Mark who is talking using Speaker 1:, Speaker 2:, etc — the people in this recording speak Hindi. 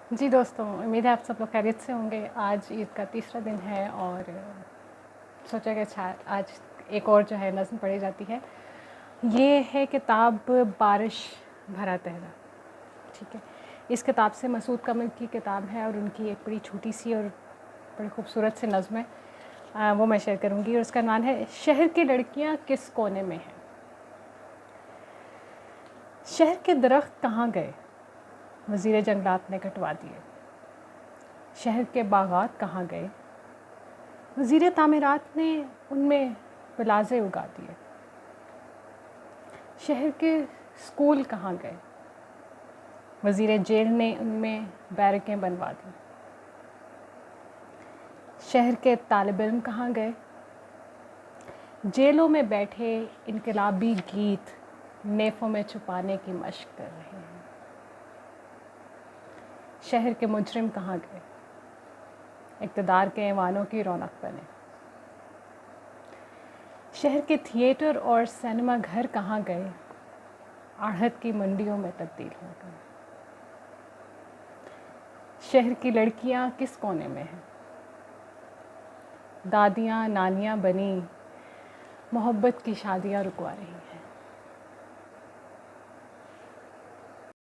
Speaker 1: जी दोस्तों, उम्मीद है आप सब लोग खैरियत से होंगे। आज ईद का तीसरा दिन है और सोचा कि अच्छा आज एक और जो है नज़्म पढ़ी जाती है। ये है किताब बारिश भरा तहरा। ठीक है, इस किताब से मसूद कमल की किताब है और उनकी एक बड़ी छोटी सी और बड़ी खूबसूरत सी नज़्म है, वो मैं शेयर करूँगी और उसका नाम है शहर की लड़कियाँ किस कोने में हैं। शहर के दरख्त कहाँ गए, वज़ीर जंगलात ने कटवा दिए। शहर के बागात कहाँ गए, वज़ीर तामीरात ने उनमें पलाज़े उगा दिए। शहर के स्कूल कहाँ गए, वज़ीर जेल ने उनमें बैरकें बनवा दी। शहर के तालिब इल्म कहाँ गए, जेलों में बैठे इनकलाबी गीत नेफ़ों में छुपाने की मशक कर रहे हैं। शहर के मुजरिम कहाँ गए, इक़्तिदार के ऐवानों की रौनक बने। शहर के थिएटर और सिनेमा घर कहाँ गए, आहत की मंडियों में तब्दील हो गए। शहर की लड़कियाँ किस कोने में हैं, दादियाँ नानियाँ बनी मोहब्बत की शादियाँ रुकवा रही हैं।